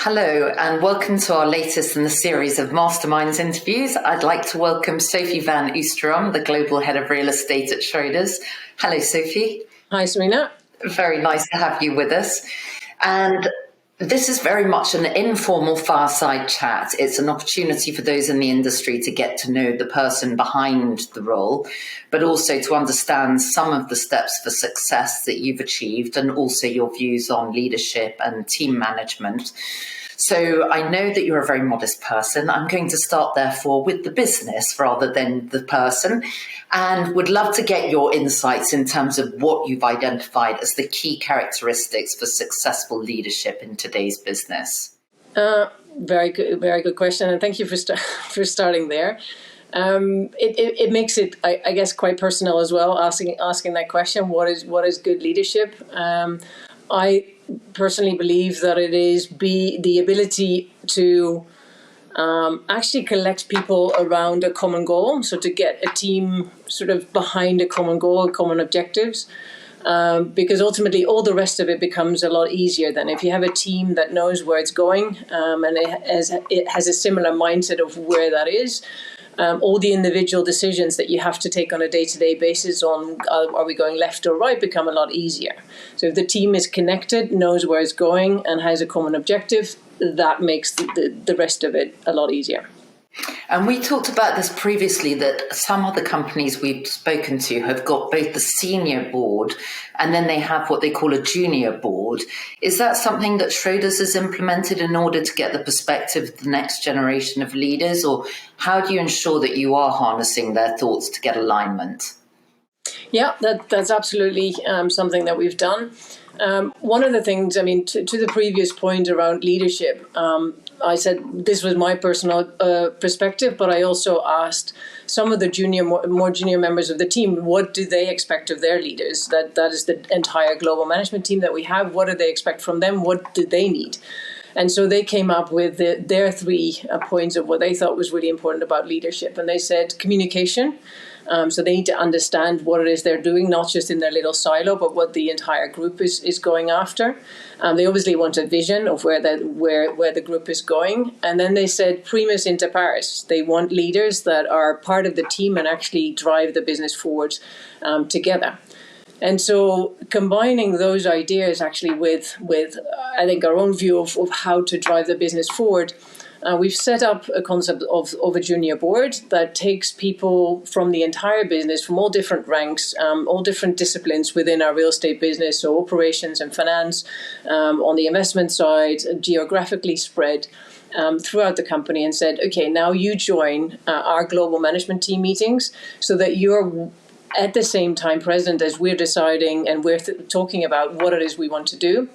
Hello and welcome to our latest in the series of MasterMinds interviews. I'd like to welcome Sophie van Oosterom, the Global Head of Real Estate at Schroders. Hello, Sophie. Hi, Serena. Very nice to have you with us. And this is very much an informal fireside chat. It's an opportunity for those in the industry to get to know the person behind the role, but also to understand some of the steps for success that you've achieved and also your views on leadership and team management. So I know that you're a very modest person. I'm going to start, therefore, with the business rather than the person, and would love to get your insights in terms of what you've identified as the key characteristics for successful leadership in today's business. Very good question, and thank you for starting there. It makes it, I guess, quite personal as well. Asking that question, what is good leadership? I personally believe that it is the ability to actually collect people around a common goal. So to get a team sort of behind a common goal, common objectives, because ultimately all the rest of it becomes a lot easier then. If you have a team that knows where it's going and it has a similar mindset of where that is, all the individual decisions that you have to take on a day-to-day basis on are we going left or right become a lot easier. So if the team is connected, knows where it's going, and has a common objective, that makes the rest of it a lot easier. And we talked about this previously, that some other companies we've spoken to have got both the senior board and then they have what they call a junior board. Is that something that Schroders has implemented in order to get the perspective of the next generation of leaders? Or how do you ensure that you are harnessing their thoughts to get alignment? Yeah, that's absolutely something that we've done. One of the things, to the previous point around leadership, I said this was my personal perspective, but I also asked some of the more junior members of the team, what do they expect of their leaders? That is the entire global management team that we have. What do they expect from them? What do they need? And so they came up with their 3 points of what they thought was really important about leadership. And they said communication. So they need to understand what it is they're doing, not just in their little silo, but what the entire group is going after. They obviously want a vision of where the group is going. And then they said primus inter pares. They want leaders that are part of the team and actually drive the business forward together. And so combining those ideas actually with I think our own view of how to drive the business forward, we've set up a concept of a junior board that takes people from the entire business, from all different ranks, all different disciplines within our real estate business, so operations and finance, on the investment side, geographically spread throughout the company, and said, okay, now you join our global management team meetings so that you're at the same time present as we're deciding and we're talking about what it is we want to do.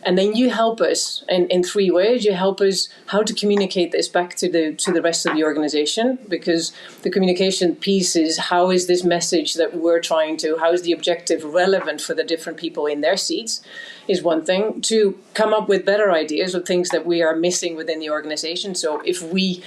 And then you help us in 3 ways. You help us how to communicate this back to the rest of the organization, because the communication piece is how is this message that we're trying to, how is the objective relevant for the different people in their seats is one thing. To come up with better ideas of things that we are missing within the organization. So if we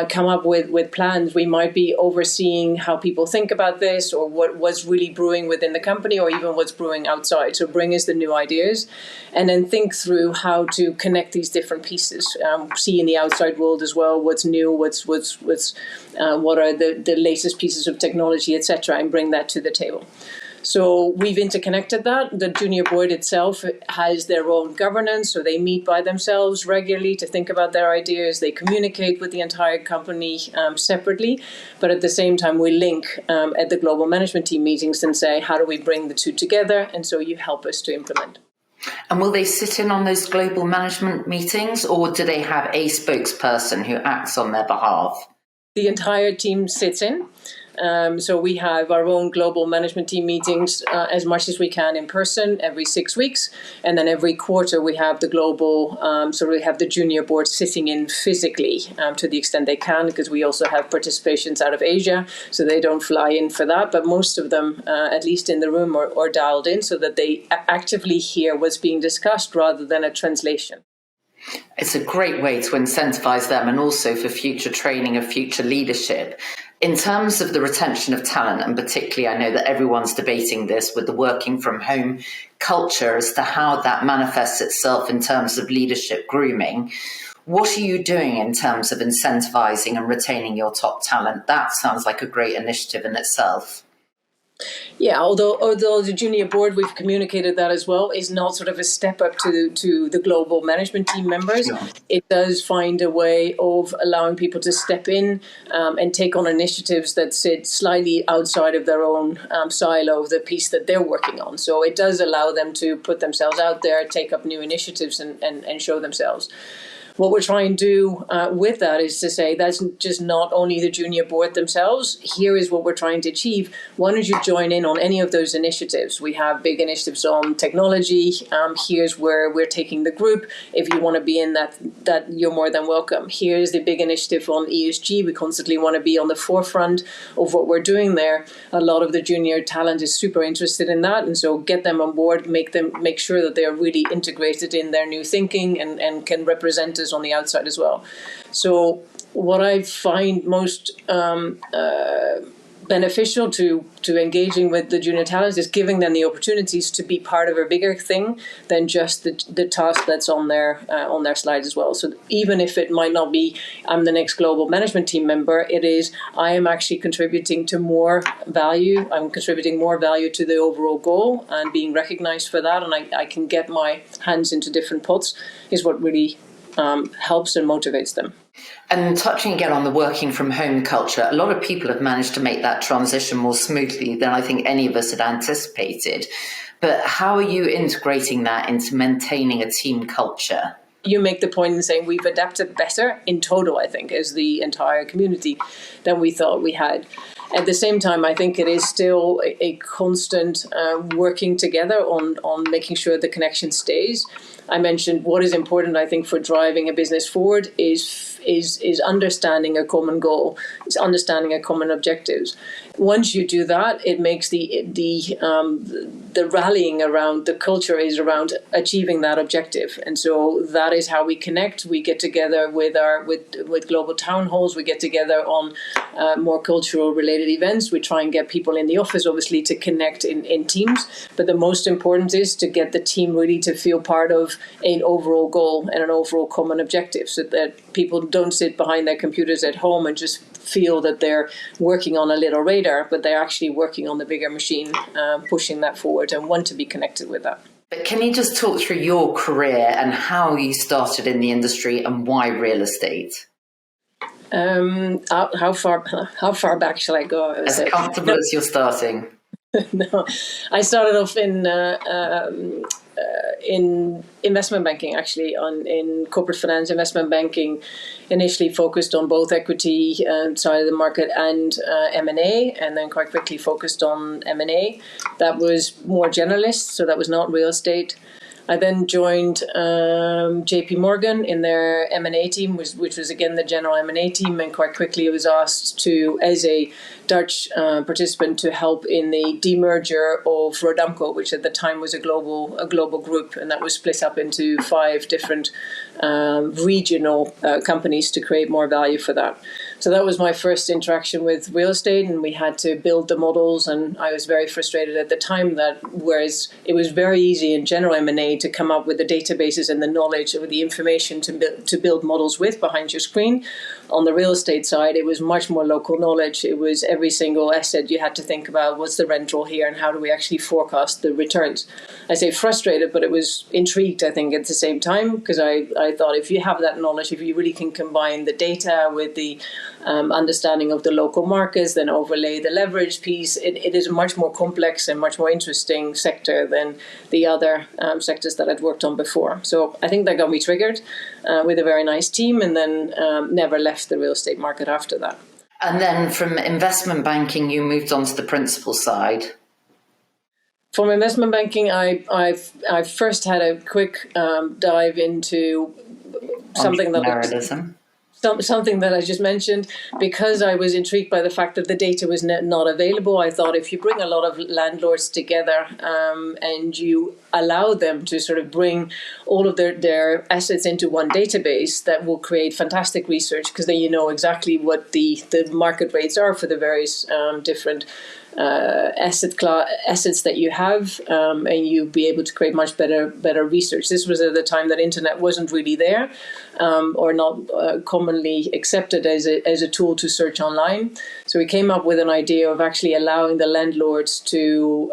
come up with plans, we might be overseeing how people think about this or what's really brewing within the company or even what's brewing outside. So bring us the new ideas and then think through how to connect these different pieces. See in the outside world as well what's new, what are the latest pieces of technology, etc., and bring that to the table. So we've interconnected that. The junior board itself has their own governance, so they meet by themselves regularly to think about their ideas. They communicate with the entire company separately, but at the same time we link at the global management team meetings and say, how do we bring the 2 together? And so you help us to implement. And will they sit in on those global management meetings, or do they have a spokesperson who acts on their behalf? The entire team sits in. So we have our own global management team meetings as much as we can in person every 6 weeks. And then every quarter we have the global, so we have the junior board sitting in physically to the extent they can, because we also have participations out of Asia, so they don't fly in for that. But most of them, at least in the room, are dialed in so that they actively hear what's being discussed rather than a translation. It's a great way to incentivize them and also for future training of future leadership. In terms of the retention of talent, and particularly I know that everyone's debating this with the working from home culture as to how that manifests itself in terms of leadership grooming, what are you doing in terms of incentivizing and retaining your top talent? That sounds like a great initiative in itself. Yeah, although the junior board, we've communicated that as well, is not sort of a step up to the global management team members. Sure. It does find a way of allowing people to step in and take on initiatives that sit slightly outside of their own silo of the piece that they're working on. So it does allow them to put themselves out there, take up new initiatives and show themselves. What we're trying to do with that is to say that's just not only the junior board themselves. Here is what we're trying to achieve. Why don't you join in on any of those initiatives? We have big initiatives on technology. Here's where we're taking the group. If you want to be in that you're more than welcome. Here's the big initiative on ESG. We constantly want to be on the forefront of what we're doing there. A lot of the junior talent is super interested in that, and so get them on board, make sure that they're really integrated in their new thinking and can represent us on the outside as well. So what I find most beneficial to engaging with the junior talents is giving them the opportunities to be part of a bigger thing than just the task that's on their slides as well. So even if it might not be I'm the next global management team member, it is I am actually contributing to more value. I'm contributing more value to the overall goal and being recognized for that, and I can get my hands into different pots is what really helps and motivates them. And touching again on the working from home culture, a lot of people have managed to make that transition more smoothly than I think any of us had anticipated. But how are you integrating that into maintaining a team culture? You make the point in saying we've adapted better in total, I think, as the entire community than we thought we had. At the same time, I think it is still a constant working together on making sure the connection stays. I mentioned what is important, I think, for driving a business forward is understanding a common goal, is understanding a common objectives. Once you do that, it makes the rallying around the culture is around achieving that objective, and so that is how we connect. We get together with global town halls. We get together on more cultural related events. We try and get people in the office, obviously, to connect in teams. But the most important is to get the team really to feel part of an overall goal and an overall common objective, so that people don't sit behind their computers at home and just feel that they're working on a little radar, but they're actually working on the bigger machine, pushing that forward and want to be connected with that. But can you just talk through your career and how you started in the industry and why real estate? How far back shall I go? As comfortable as you're starting. No, I started off in investment banking, actually, in corporate finance investment banking, initially focused on both equity side of the market and M&A, and then quite quickly focused on M&A. That was more generalist, so that was not real estate. I then joined JP Morgan in their M&A team, which was again the general M&A team, and quite quickly I was asked to, as a Dutch participant, to help in the demerger of Rodamco, which at the time was a global group, and that was split up into 5 different regional companies to create more value for that. So that was my first interaction with real estate, and we had to build the models, and I was very frustrated at the time that whereas it was very easy in general M&A to come up with the databases and the knowledge or the information to build models with behind your screen, on the real estate side it was much more local knowledge. It was every single asset you had to think about, what's the rental here and how do we actually forecast the returns. I say frustrated, but it was intrigued, I think, at the same time, because I thought if you have that knowledge, if you really can combine the data with the understanding of the local markets, then overlay the leverage piece, it is a much more complex and much more interesting sector than the other sectors that I'd worked on before. So I think that got me triggered with a very nice team, and then never left the real estate market after that. And then from investment banking, you moved on to the principal side. From investment banking, I first had a quick dive into something that something that I just mentioned, because I was intrigued by the fact that the data was not available. I thought if you bring a lot of landlords together and you allow them to sort of bring all of their assets into one database, that will create fantastic research, because then you know exactly what the market rates are for the various different assets that you have, and you'll be able to create much better research. This was at the time that internet wasn't really there, or not commonly accepted as a tool to search online. So we came up with an idea of actually allowing the landlords to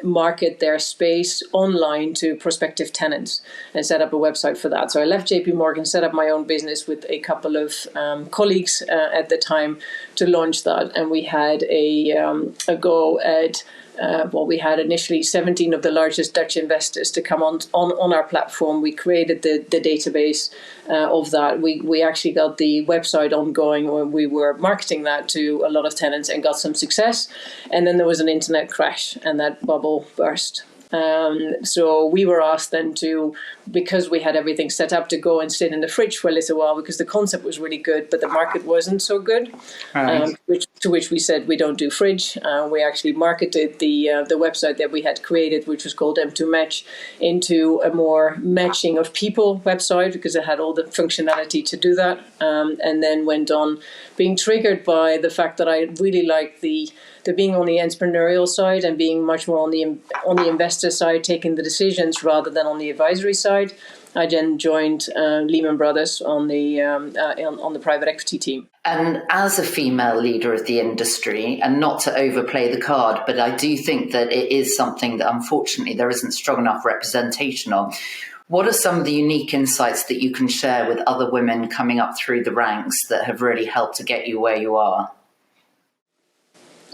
market their space online to prospective tenants, and set up a website for that. So I left JP Morgan, set up my own business with a couple of colleagues at the time to launch that, and we had a go at we had initially 17 of the largest Dutch investors to come on our platform. We created the database of that. We actually got the website ongoing when we were marketing that to a lot of tenants and got some success. And then there was an internet crash and that bubble burst. So we were asked then to, because we had everything set up, to go and sit in the fridge for a little while, because the concept was really good, but the market wasn't so good. Right. To which we said we don't do fridge. We actually marketed the website that we had created, which was called M2 Match, into a more matching of people website, because it had all the functionality to do that. And then went on being triggered by the fact that I really liked the being on the entrepreneurial side and being much more on the investor side, taking the decisions rather than on the advisory side. I then joined Lehman Brothers on the private equity team. And as a female leader of the industry, and not to overplay the card, but I do think that it is something that unfortunately there isn't strong enough representation of. What are some of the unique insights that you can share with other women coming up through the ranks that have really helped to get you where you are?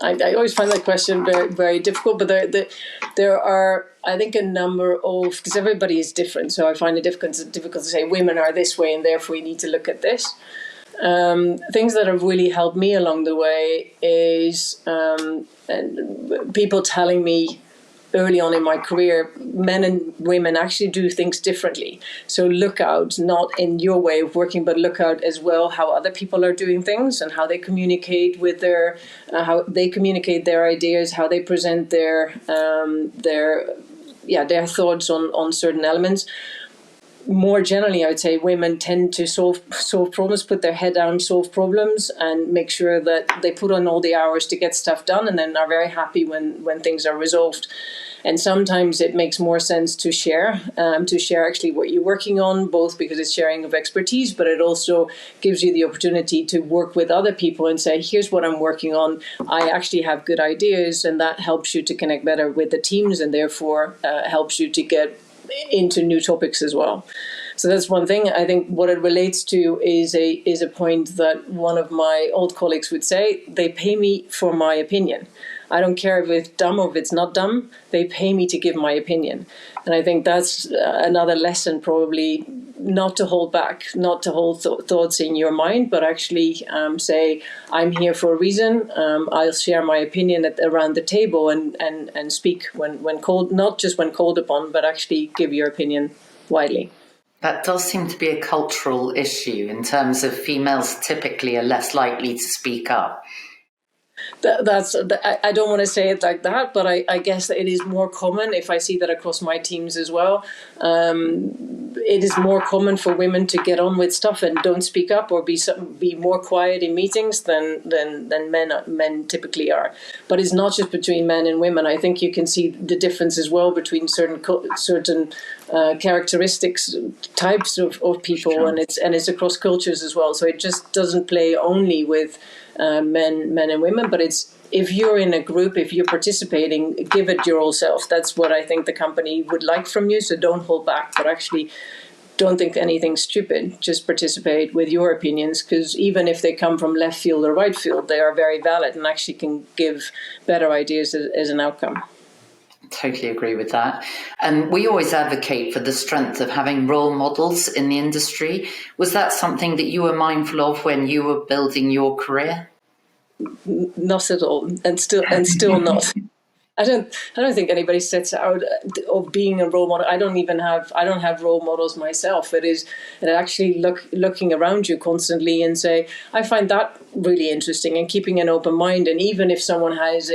I always find that question very, very difficult, but there are, I think, a number of, because everybody is different, so I find it difficult to say women are this way and therefore you need to look at this. Things that have really helped me along the way is people telling me early on in my career, men and women actually do things differently. So look out, not in your way of working, but look out as well how other people are doing things and how they communicate with their ideas, how they present their thoughts on certain elements. More generally, I would say women tend to solve problems, put their head down, solve problems, and make sure that they put on all the hours to get stuff done, and then are very happy when things are resolved. And sometimes it makes more sense to share actually what you're working on, both because it's sharing of expertise, but it also gives you the opportunity to work with other people and say, here's what I'm working on. I actually have good ideas, and that helps you to connect better with the teams, and therefore helps you to get into new topics as well. So that's one thing. I think what it relates to is a point that one of my old colleagues would say: they pay me for my opinion. I don't care if it's dumb or if it's not dumb. They pay me to give my opinion. And I think that's another lesson, probably, not to hold back, not to hold thoughts in your mind, but actually say, I'm here for a reason. I'll share my opinion around the table and speak when called, not just when called upon, but actually give your opinion widely. That does seem to be a cultural issue in terms of females typically are less likely to speak up. I don't want to say it like that, but I guess it is more common. If I see that across my teams as well, it is more common for women to get on with stuff and don't speak up or be more quiet in meetings than men typically are. But it's not just between men and women. I think you can see the difference as well between certain characteristics, types of people, sure. and it's across cultures as well. So it just doesn't play only with men and women, but it's, if you're in a group, if you're participating, give it your whole self. That's what I think the company would like from you. So don't hold back, but actually don't think anything stupid. Just participate with your opinions, because even if they come from left field or right field, they are very valid and actually can give better ideas as an outcome. Totally agree with that. And we always advocate for the strength of having role models in the industry. Was that something that you were mindful of when you were building your career? Not at all, and still not. I don't think anybody sets out of being a role model. I don't have role models myself. It actually looking around you constantly and say, I find that really interesting, and keeping an open mind. And even if someone has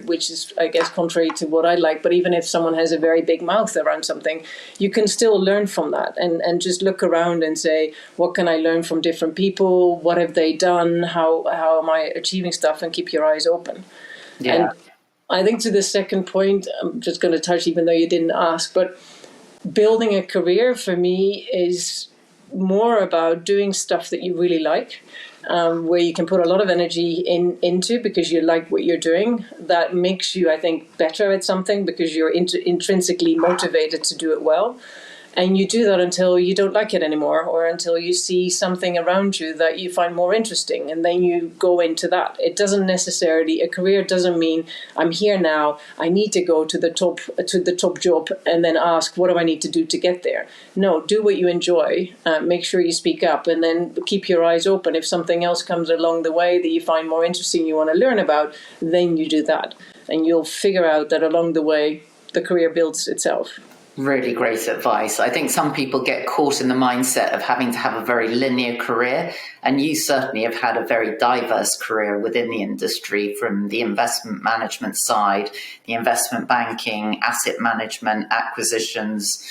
which is, I guess, contrary to what I like, but even if someone has a very big mouth around something, you can still learn from that, and just look around and say, what can I learn from different people? What have they done? How am I achieving stuff? And keep your eyes open. Yeah. And I think to the second point, I'm just going to touch, even though you didn't ask, but building a career for me is more about doing stuff that you really like, where you can put a lot of energy into because you like what you're doing. That makes you, I think, better at something because you're intrinsically motivated to do it well. And you do that until you don't like it anymore, or until you see something around you that you find more interesting, and then you go into that. It doesn't necessarily, a career doesn't mean I'm here now, I need to go to the top job and then ask, what do I need to do to get there? No, do what you enjoy, make sure you speak up, and then keep your eyes open. If something else comes along the way that you find more interesting, you want to learn about, then you do that. And you'll figure out that along the way, the career builds itself. Really great advice. I think some people get caught in the mindset of having to have a very linear career, and you certainly have had a very diverse career within the industry, from the investment management side, the investment banking, asset management, acquisitions.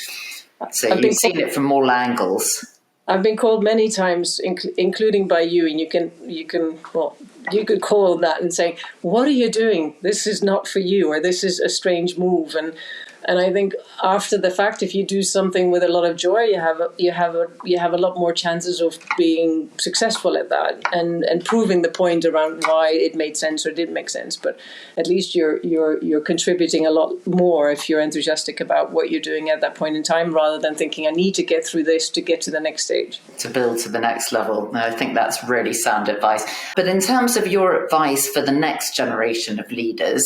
So you've seen it from all angles. I've been called many times, including by you, and you could call that and say, what are you doing? This is not for you, or this is a strange move. And I think after the fact, if you do something with a lot of joy, you have a lot more chances of being successful at that, and proving the point around why it made sense or didn't make sense. But at least you're contributing a lot more if you're enthusiastic about what you're doing at that point in time, rather than thinking, I need to get through this to get to the next stage. To build to the next level. I think that's really sound advice. But in terms of your advice for the next generation of leaders,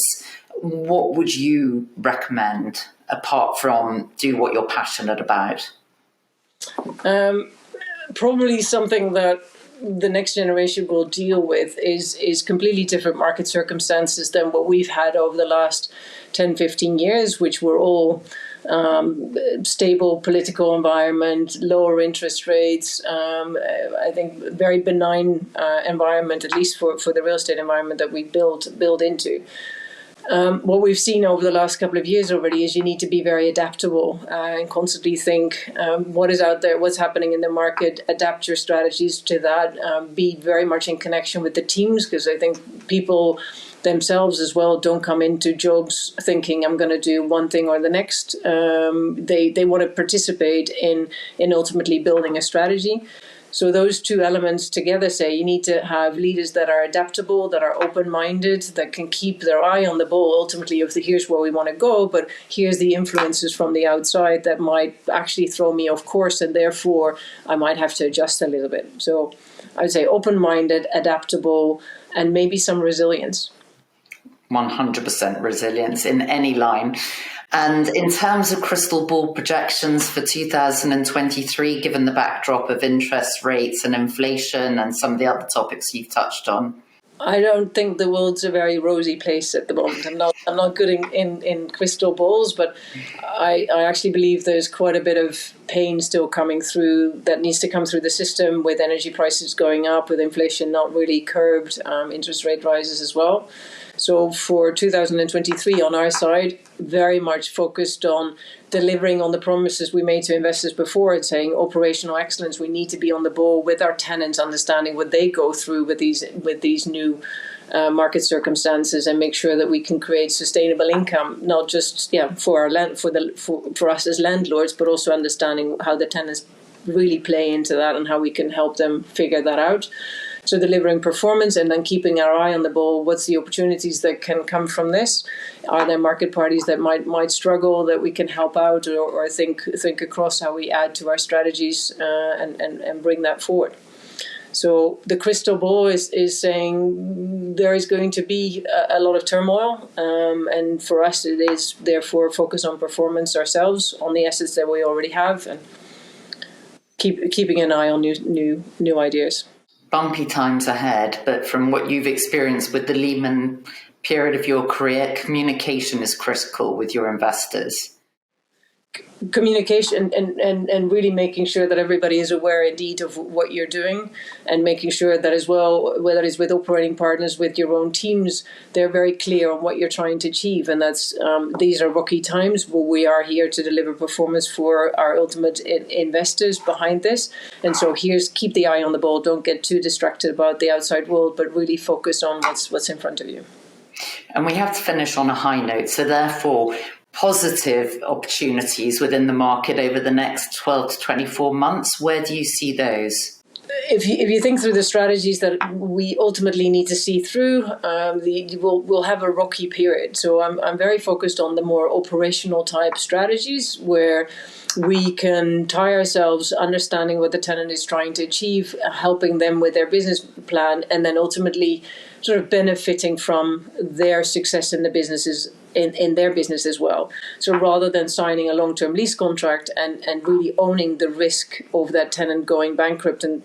what would you recommend apart from do what you're passionate about? Probably something that the next generation will deal with is completely different market circumstances than what we've had over the last 10, 15 years, which were all stable political environment, lower interest rates, I think very benign environment, at least for the real estate environment that we build into. What we've seen over the last couple of years already is you need to be very adaptable and constantly think what is out there, what's happening in the market, adapt your strategies to that, be very much in connection with the teams, because I think people themselves as well don't come into jobs thinking I'm going to do one thing or the next. They want to participate in ultimately building a strategy. So those two elements together say you need to have leaders that are adaptable, that are open-minded, that can keep their eye on the ball, ultimately of here's where we want to go, but here's the influences from the outside that might actually throw me off course, and therefore I might have to adjust a little bit. So I would say open-minded, adaptable, and maybe some resilience. 100% resilience in any line. And in terms of crystal ball projections for 2023, given the backdrop of interest rates and inflation and some of the other topics you've touched on? I don't think the world's a very rosy place at the moment. I'm not good in crystal balls, but I actually believe there's quite a bit of pain still coming through that needs to come through the system, with energy prices going up, with inflation not really curbed, interest rate rises as well. So for 2023 on our side, very much focused on delivering on the promises we made to investors before, and saying operational excellence. We need to be on the ball with our tenants, understanding what they go through with these new market circumstances, and make sure that we can create sustainable income, not just for us as landlords, but also understanding how the tenants really play into that and how we can help them figure that out. So delivering performance and then keeping our eye on the ball. What's the opportunities that can come from this? Are there market parties that might struggle that we can help out, or think across how we add to our strategies and bring that forward? So the crystal ball is saying there is going to be a lot of turmoil, and for us it is therefore focus on performance ourselves, on the assets that we already have, and keeping an eye on new ideas. Bumpy times ahead, but from what you've experienced with the Lehman period of your career, communication is critical with your investors. Communication and really making sure that everybody is aware indeed of what you're doing, and making sure that as well, whether it's with operating partners, with your own teams, they're very clear on what you're trying to achieve. And that's these are rocky times, but we are here to deliver performance for our ultimate investors behind this. And so keep the eye on the ball. Don't get too distracted about the outside world, but really focus on what's in front of you. And we have to finish on a high note. So therefore, positive opportunities within the market over the next 12 to 24 months, where do you see those? If you think through the strategies that we ultimately need to see through, we'll have a rocky period. So I'm very focused on the more operational type strategies where we can tie ourselves, understanding what the tenant is trying to achieve, helping them with their business plan, and then ultimately sort of benefiting from their success in the businesses in their business as well. So rather than signing a long-term lease contract and really owning the risk of that tenant going bankrupt and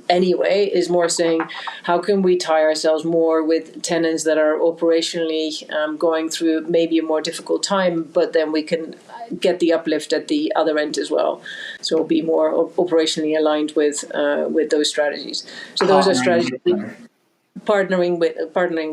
anyway, is more saying, how can we tie ourselves more with tenants that are operationally going through maybe a more difficult time, but then we can get the uplift at the other end as well. So be more operationally aligned with those strategies. So those are strategies. Partnering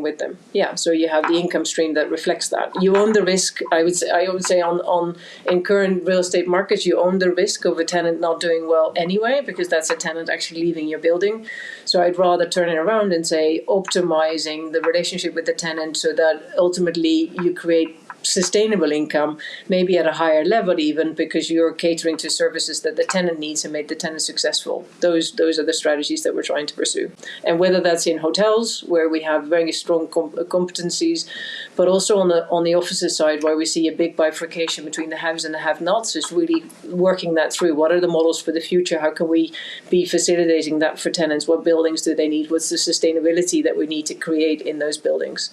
with them, yeah. So you have the income stream that reflects that. You own the risk. I would say on in current real estate markets, you own the risk of a tenant not doing well anyway, because that's a tenant actually leaving your building. So I'd rather turn it around and say optimizing the relationship with the tenant so that ultimately you create sustainable income, maybe at a higher level even, because you're catering to services that the tenant needs and make the tenant successful. Those are the strategies that we're trying to pursue. And whether that's in hotels, where we have very strong competencies, but also on the offices side, where we see a big bifurcation between the haves and the have-nots, is really working that through. What are the models for the future? How can we be facilitating that for tenants? What buildings do they need? What's the sustainability that we need to create in those buildings?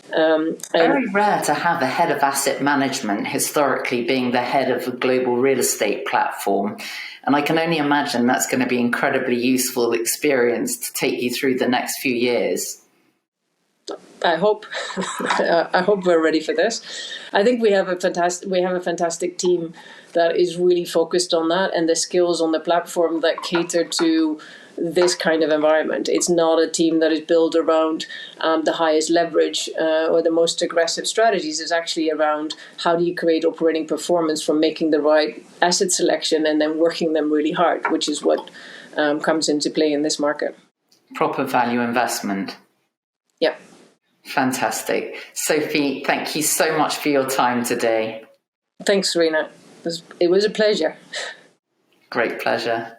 Very rare to have a head of asset management historically being the head of a global real estate platform. And I can only imagine that's going to be incredibly useful experience to take you through the next few years. I hope we're ready for this. I think we have a fantastic team that is really focused on that, and the skills on the platform that cater to this kind of environment. It's not a team that is built around the highest leverage or the most aggressive strategies. It's actually around how do you create operating performance from making the right asset selection and then working them really hard, which is what comes into play in this market. Proper value investment. Yeah. Fantastic. Sophie, thank you so much for your time today. Thanks, Serena. It was a pleasure. Great pleasure.